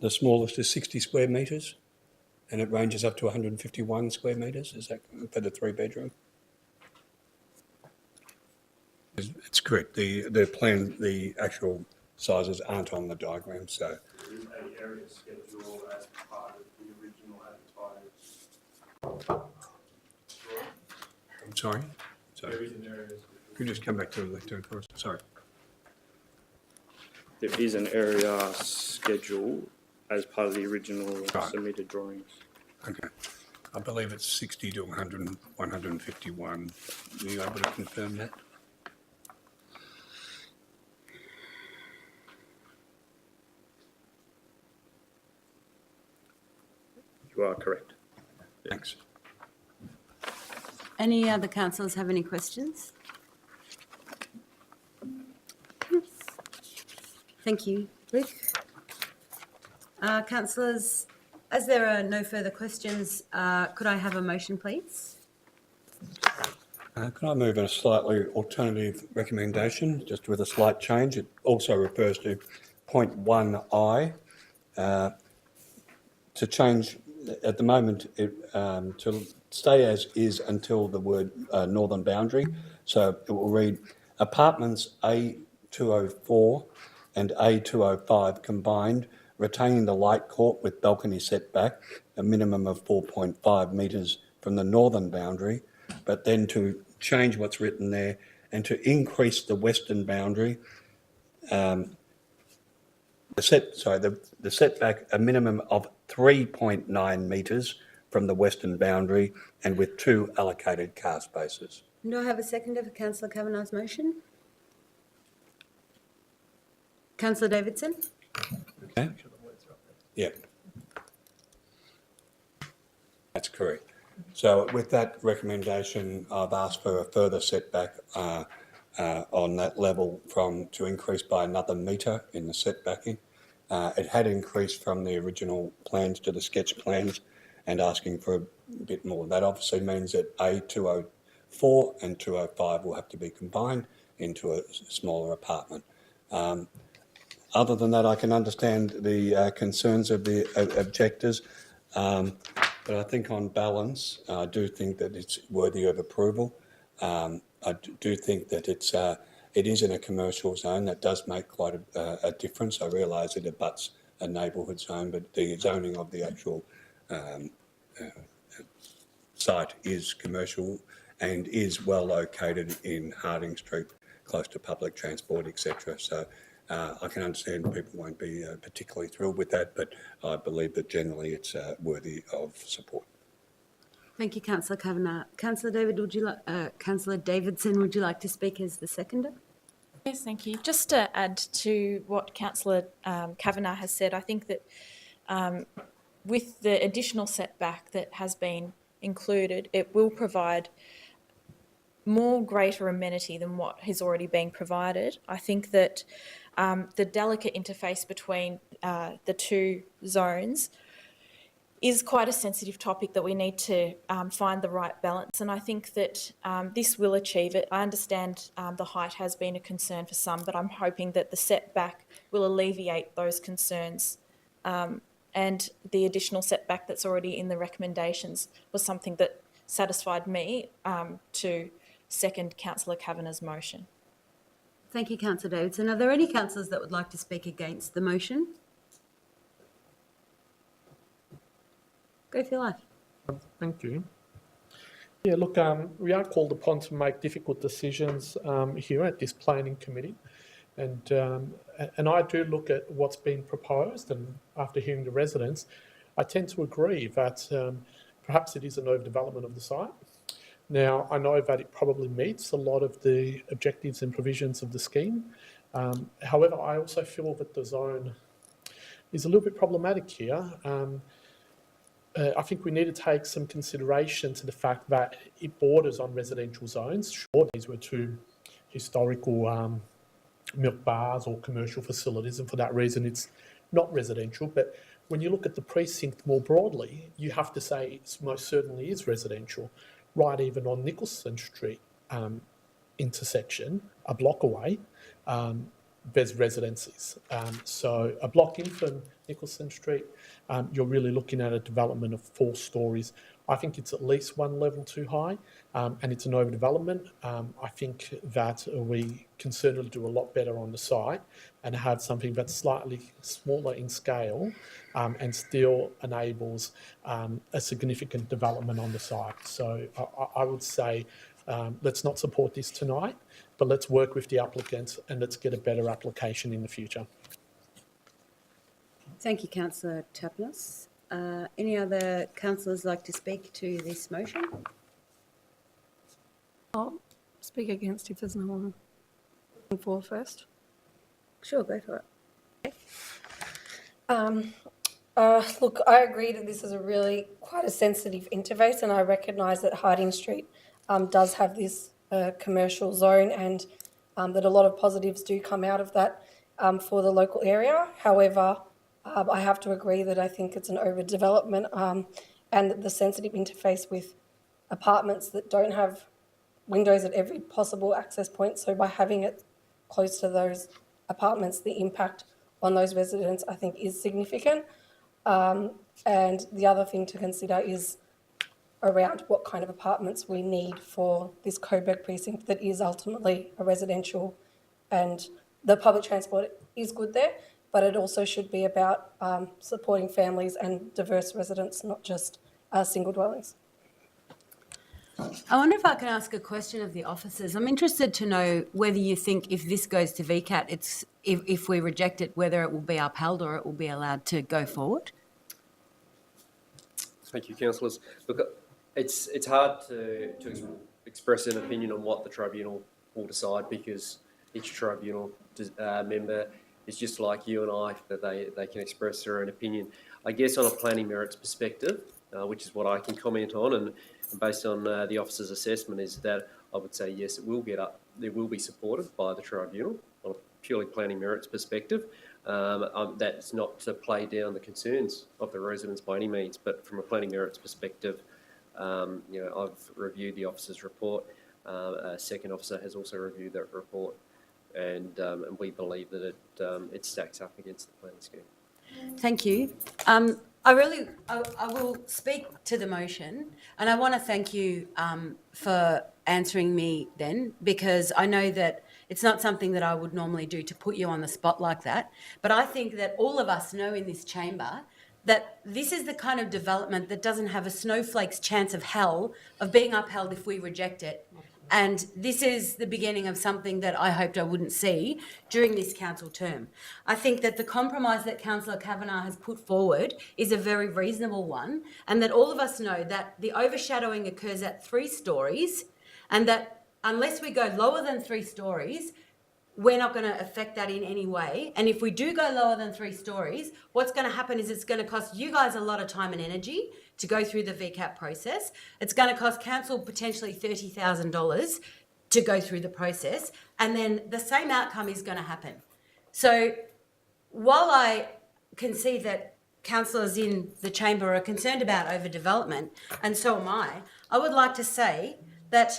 smallest is 60 square metres and it ranges up to 151 square metres? Is that for the three-bedroom? It's correct. The plan, the actual sizes aren't on the diagram, so. There is an area schedule as part of the original advertised. I'm sorry? There is an area schedule. Could you just come back to the lectern for us? Sorry. There is an area schedule as part of the original submitted drawings. Okay. I believe it's 60 to 100, 151. Are you able to confirm that? You are correct. Thanks. Any other councillors have any questions? Thank you, Luke. Councillors, as there are no further questions, could I have a motion, please? Could I move a slightly alternative recommendation, just with a slight change? It also refers to point 1I. To change, at the moment, to stay as is until the word northern boundary. So it will read, apartments A204 and A205 combined, retaining the light court with balcony setback, a minimum of 4.5 metres from the northern boundary, but then to change what's written there and to increase the western boundary, the setback a minimum of 3.9 metres from the western boundary and with 2 allocated car spaces. Do I have a seconder for Councillor Kavanagh's motion? Councillor Davidson? Okay. Yeah. That's correct. So with that recommendation, I've asked for a further setback on that level to increase by another metre in the setbacking. It had increased from the original plans to the sketch plans and asking for a bit more. That obviously means that A204 and 205 will have to be combined into a smaller apartment. Other than that, I can understand the concerns of the objectors, but I think on balance, I do think that it's worthy of approval. I do think that it is in a commercial zone. That does make quite a difference. I realise it abuts a neighbourhood zone, but the zoning of the actual site is commercial and is well located in Harding Street, close to public transport, etc. So I can understand people won't be particularly thrilled with that, but I believe that generally it's worthy of support. Thank you, Councillor Kavanagh. Councillor Councillor Davidson, would you like to speak as the seconder? Yes, thank you. Just to add to what Councillor Kavanagh has said, I think that with the additional setback that has been included, it will provide more greater amenity than what has already been provided. I think that the delicate interface between the two zones is quite a sensitive topic that we need to find the right balance, and I think that this will achieve it. I understand the height has been a concern for some, but I'm hoping that the setback will alleviate those concerns, and the additional setback that's already in the recommendations was something that satisfied me to second Councillor Kavanagh's motion. Thank you, Councillor Davidson. Are there any councillors that would like to speak against the motion? Go for your life. Thank you. Yeah, look, we are called upon to make difficult decisions here at this planning committee, and I do look at what's been proposed, and after hearing the residents, I tend to agree that perhaps it is an overdevelopment of the site. Now, I know that it probably meets a lot of the objectives and provisions of the scheme. However, I also feel that the zone is a little bit problematic here. I think we need to take some consideration to the fact that it borders on residential zones. Sure, these were two historical milk bars or commercial facilities, and for that reason it's not residential. But when you look at the precinct more broadly, you have to say it most certainly is residential. Right, even on Nicholson Street intersection, a block away, there's residences. So a block in from Nicholson Street, you're really looking at a development of 4 stories. I think it's at least one level too high, and it's an overdevelopment. I think that we can certainly do a lot better on the site and have something that's slightly smaller in scale and still enables a significant development on the site. So I would say let's not support this tonight, but let's work with the applicants and let's get a better application in the future. Thank you, Councillor Tapnos. Any other councillors like to speak to this motion? I'll speak against if there's no one for first. Sure, go for it. Look, I agree that this is a really quite a sensitive interface, and I recognise that Harding Street does have this commercial zone, and that a lot of positives do come out of that for the local area. However, I have to agree that I think it's an overdevelopment and the sensitive interface with apartments that don't have windows at every possible access point. So by having it close to those apartments, the impact on those residents, I think, is significant. And the other thing to consider is around what kind of apartments we need for this Coburg precinct that is ultimately a residential, and the public transport is good there, but it also should be about supporting families and diverse residents, not just single dwellings. I wonder if I can ask a question of the officers. I'm interested to know whether you think if this goes to VCAT, if we reject it, whether it will be upheld or it will be allowed to go forward. Thank you, councillors. Look, it's hard to express an opinion on what the tribunal will decide, because each tribunal member is just like you and I, that they can express their own opinion. I guess on a planning merits perspective, which is what I can comment on, and based on the officer's assessment, is that I would say yes, it will be supported by the tribunal on a purely planning merits perspective. That's not to play down the concerns of the residents by any means, but from a planning merits perspective, I've reviewed the officer's report. A second officer has also reviewed that report, and we believe that it stacks up against the planning scheme. Thank you. I will speak to the motion, and I want to thank you for answering me then, because I know that it's not something that I would normally do to put you on the spot like that, but I think that all of us know in this chamber that this is the kind of development that doesn't have a snowflake's chance of hell of being upheld if we reject it. And this is the beginning of something that I hoped I wouldn't see during this council term. I think that the compromise that Councillor Kavanagh has put forward is a very reasonable one, and that all of us know that the overshadowing occurs at 3 stories, and that unless we go lower than 3 stories, we're not going to affect that in any way. And if we do go lower than 3 stories, what's going to happen is it's going to cost you guys a lot of time and energy to go through the VCAT process. It's going to cost council potentially $30,000 to go through the process. And then the same outcome is going to happen. So while I can see that councillors in the chamber are concerned about overdevelopment, and so am I would like to say that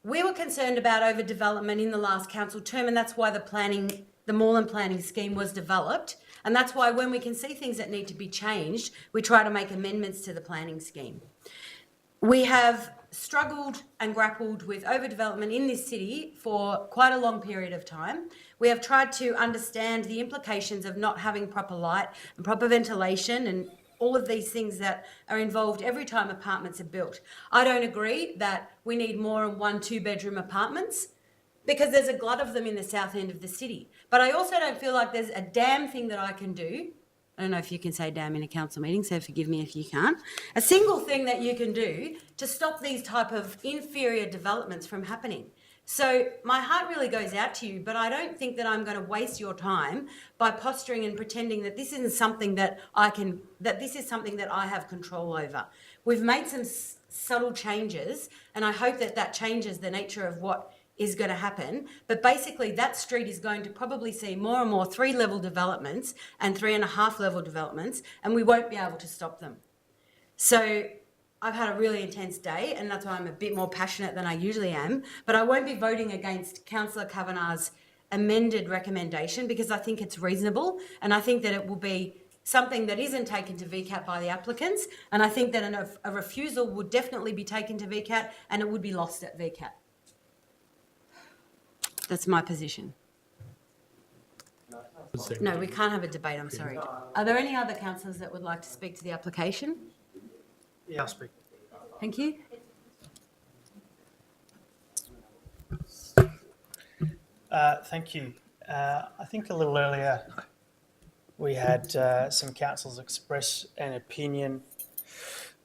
we were concerned about overdevelopment in the last council term, and that's why the Moreland planning scheme was developed. And that's why when we can see things that need to be changed, we try to make amendments to the planning scheme. We have struggled and grappled with overdevelopment in this city for quite a long period of time. We have tried to understand the implications of not having proper light and proper ventilation and all of these things that are involved every time apartments are built. I don't agree that we need more than 1 2-bedroom apartments, because there's a glut of them in the south end of the city. But I also don't feel like there's a damn thing that I can do. I don't know if you can say damn in a council meeting, so forgive me if you can't. A single thing that you can do to stop these type of inferior developments from happening. So my heart really goes out to you, but I don't think that I'm going to waste your time by posturing and pretending that this isn't something that this is something that I have control over. We've made some subtle changes, and I hope that that changes the nature of what is going to happen. But basically that street is going to probably see more and more 3-level developments and 3.5-level developments, and we won't be able to stop them. So I've had a really intense day, and that's why I'm a bit more passionate than I usually am, but I won't be voting against Councillor Kavanagh's amended recommendation because I think it's reasonable, and I think that it will be something that isn't taken to VCAT by the applicants, and I think that a refusal would definitely be taken to VCAT and it would be lost at VCAT. That's my position. No, we can't have a debate, I'm sorry. Are there any other councillors that would like to speak to the application? Yeah, I'll speak. Thank you. Thank you. I think a little earlier we had some councillors express an opinion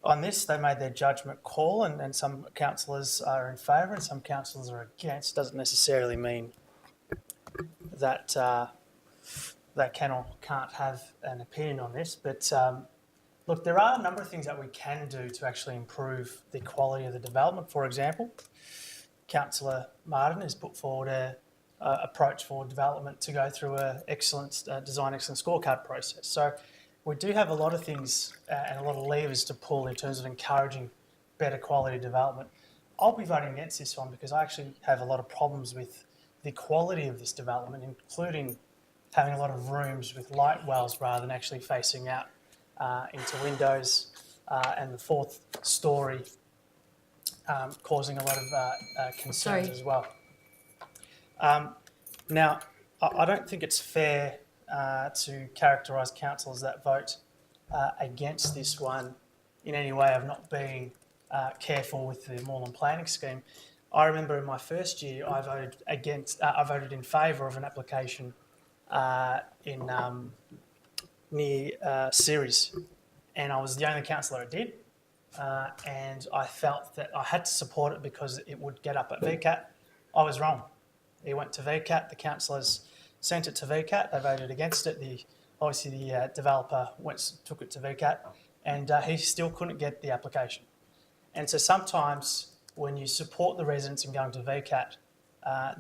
on this. They made their judgment call, and some councillors are in favour and some councillors are against. Doesn't necessarily mean that they can or can't have an opinion on this, but look, there are a number of things that we can do to actually improve the quality of the development. For example, Councillor Martin has put forward a approach for development to go through a design excellence scorecard process. So we do have a lot of things and a lot of levers to pull in terms of encouraging better quality development. I'll be voting against this one because I actually have a lot of problems with the quality of this development, including having a lot of rooms with light wells rather than actually facing out into windows, and the 4th story causing a lot of concerns as well. Now, I don't think it's fair to characterise councillors that vote against this one in any way of not being careful with the Moreland planning scheme. I remember in my first year I voted in favour of an application near Ceres, and I was the only councillor who did, and I felt that I had to support it because it would get up at VCAT. I was wrong. It went to VCAT. The councillors sent it to VCAT. They voted against it. Obviously, the developer took it to VCAT, and he still couldn't get the application. And so sometimes when you support the residents in going to VCAT,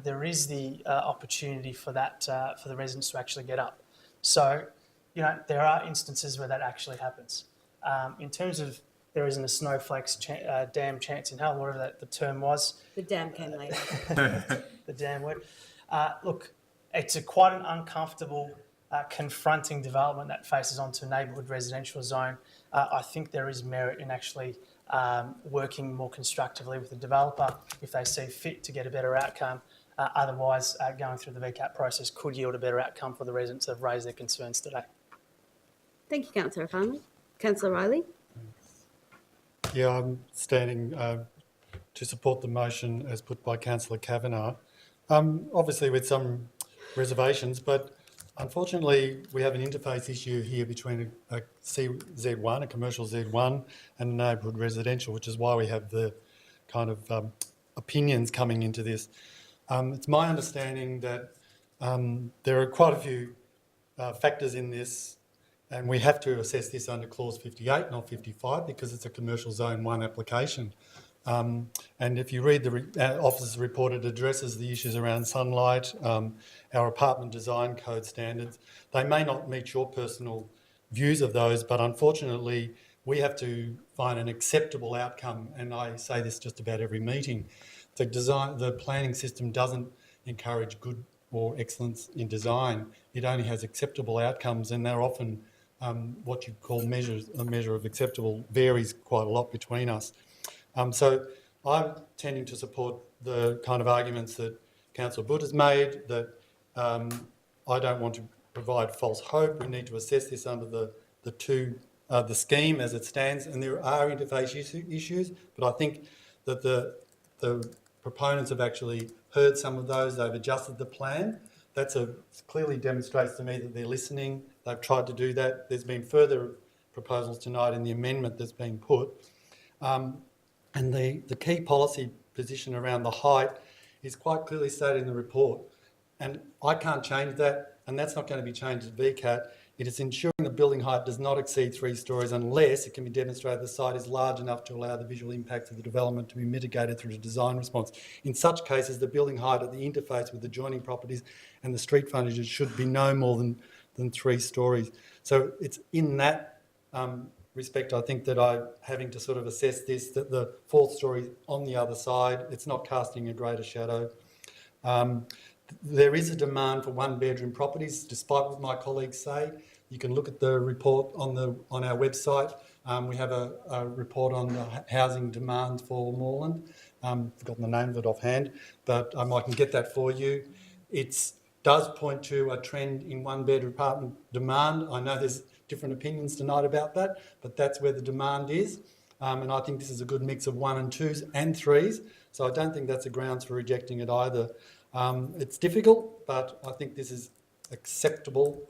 there is the opportunity for that for the residents to actually get up. So, there are instances where that actually happens. In terms of there isn't a snowflakes damn chance in hell, whatever the term was. The dam came later. The damn word. Look, it's quite an uncomfortable, confronting development that faces onto a neighbourhood residential zone. I think there is merit in actually working more constructively with the developer if they see fit to get a better outcome. Otherwise, going through the VCAT process could yield a better outcome for the residents that have raised their concerns today. Thank you, Councillor Farnley. Councillor Riley? Yeah, I'm standing to support the motion as put by Councillor Kavanagh, obviously with some reservations, but unfortunately we have an interface issue here between a CZ1, a commercial Z1, and a neighbourhood residential, which is why we have the kind of opinions coming into this. It's my understanding that there are quite a few factors in this, and we have to assess this under clause 58, not 55, because it's a commercial zone 1 application. And if you read the officer's report, it addresses the issues around sunlight, our apartment design code standards. They may not meet your personal views of those, but unfortunately we have to find an acceptable outcome, and I say this just about every meeting. The planning system doesn't encourage good or excellence in design. It only has acceptable outcomes, and they're often what you call a measure of acceptable varies quite a lot between us. So I'm tending to support the kind of arguments that Councillor Abouthe has made, that I don't want to provide false hope. We need to assess this under the scheme as it stands, and there are interface issues, but I think that the proponents have actually heard some of those. They've adjusted the plan. That clearly demonstrates to me that they're listening. They've tried to do that. There's been further proposals tonight in the amendment that's been put. And the key policy position around the height is quite clearly stated in the report. And I can't change that, and that's not going to be changed at VCAT. It is ensuring the building height does not exceed 3 stories unless it can be demonstrated the site is large enough to allow the visual impacts of the development to be mitigated through a design response. In such cases, the building height at the interface with adjoining properties and the street frontages should be no more than 3 stories. So it's in that respect, I think, that I'm having to sort of assess this, that the 4th story on the other side, it's not casting a greater shadow. There is a demand for 1-bedroom properties, despite what my colleagues say. You can look at the report on our website. We have a report on the housing demand for Moreland. Forgotten the name of it offhand, but I can get that for you. It does point to a trend in 1-bedroom apartment demand. I know there's different opinions tonight about that, but that's where the demand is. And I think this is a good mix of 1 and 2s and 3s. So I don't think that's a grounds for rejecting it either. It's difficult, but I think this is acceptable,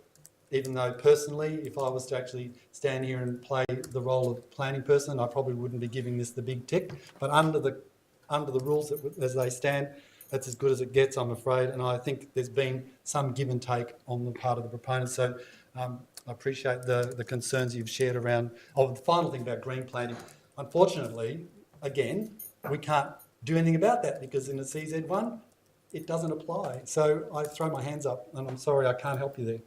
even though personally, if I was to actually stand here and play the role of planning person, I probably wouldn't be giving this the big tick. But under the rules as they stand, that's as good as it gets, I'm afraid. And I think there's been some give and take on the part of the proponents. So I appreciate the concerns you've shared around. Oh, the final thing about green planting. Unfortunately, again, we can't do anything about that because in a CZ1, it doesn't apply. So I throw my hands up and I'm sorry, I can't help you there.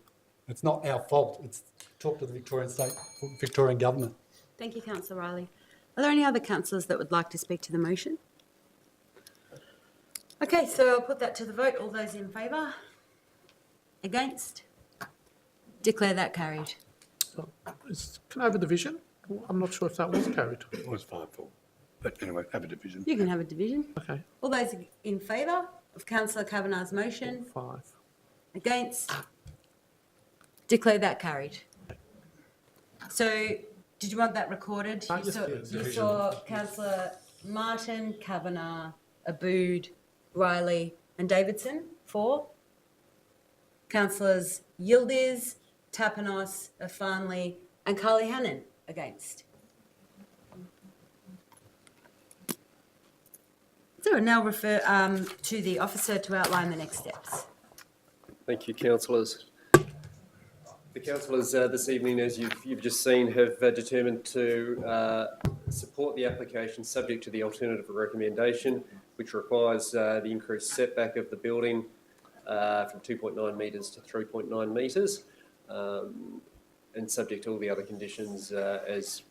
It's not our fault. It's talk to the Victorian Government. Thank you, Councillor Riley. Are there any other councillors that would like to speak to the motion? Okay, so I'll put that to the vote. All those in favour? Against? Declare that carried. Can I have a division? I'm not sure if that was carried. It was 5-4. But anyway, have a division. You can have a division. Okay. All those in favour of Councillor Kavanagh's motion? 5. Against? Declare that carried. So, did you want that recorded? You saw Councillor Martin, Kavanagh, Abouthe, Riley and Davidson for. Councillors Yildiz, Tapanos, Afanley and Carly Hannon against. So I now refer to the officer to outline the next steps. Thank you, councillors. The councillors this evening, as you've just seen, have determined to support the application subject to the alternative recommendation, which requires the increased setback of the building from 2.9 metres to 3.9 metres, and subject to all the other conditions as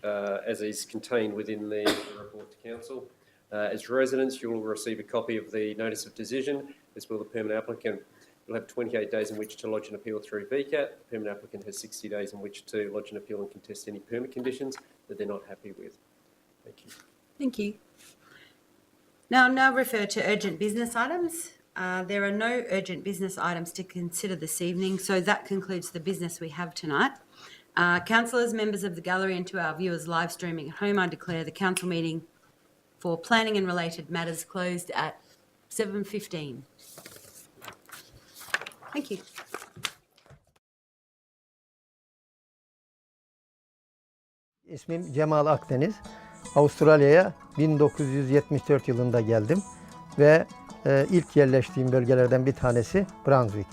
is contained within the report to council. As residents, you will receive a copy of the notice of decision, as will the permanent applicant. You'll have 28 days in which to lodge an appeal through VCAT. The permanent applicant has 60 days in which to lodge an appeal and contest any permit conditions that they're not happy with. Thank you. Thank you. Now refer to urgent business items. There are no urgent business items to consider this evening, so that concludes the business we have tonight. Councillors, members of the gallery, and to our viewers live streaming at home, I declare the council meeting for planning and related matters closed at 7:15. Thank you. İsmim Cemal Akdeniz. Avustralya'ya 1974 yılında geldim ve ilk yerleştiğim bölgelerden bir tanesi Brunswick.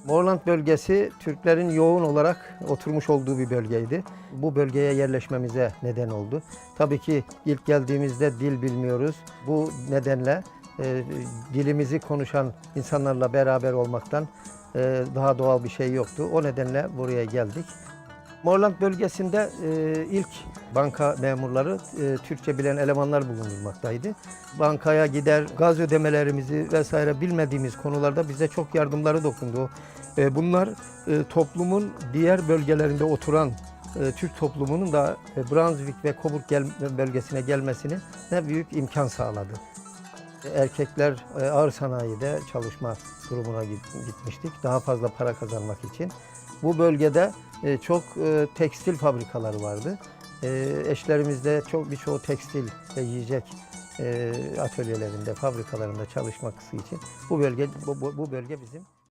Moorland bölgesi Türklerin yoğun olarak oturmuş olduğu bir bölgeydi. Bu bölgeye yerleşmemize neden oldu. Tabii ki ilk geldiğimizde dil bilmiyoruz. Bu nedenle dilimizi konuşan insanlarla beraber olmaktan daha doğal bir şey yoktu. O nedenle buraya geldik. Moorland bölgesinde ilk banka memurları Türkçe bilen elemanlar bulundurmaktaydı. Bankaya gider, gaz ödemelerimizi vesaire bilmediğimiz konularda bize çok yardımları dokundu. Bunlar toplumun diğer bölgelerinde oturan Türk toplumunun da Brunswick ve Coburg bölgesine gelmesine büyük imkan sağladı. Erkekler ağır sanayide çalışma durumuna gitmiştik. Daha fazla para kazanmak için. Bu bölgede çok tekstil fabrikaları vardı. Eşlerimizde birçoğu tekstil ve yiyecek atölyelerinde, fabrikalarında çalışmak için bu bölge bizim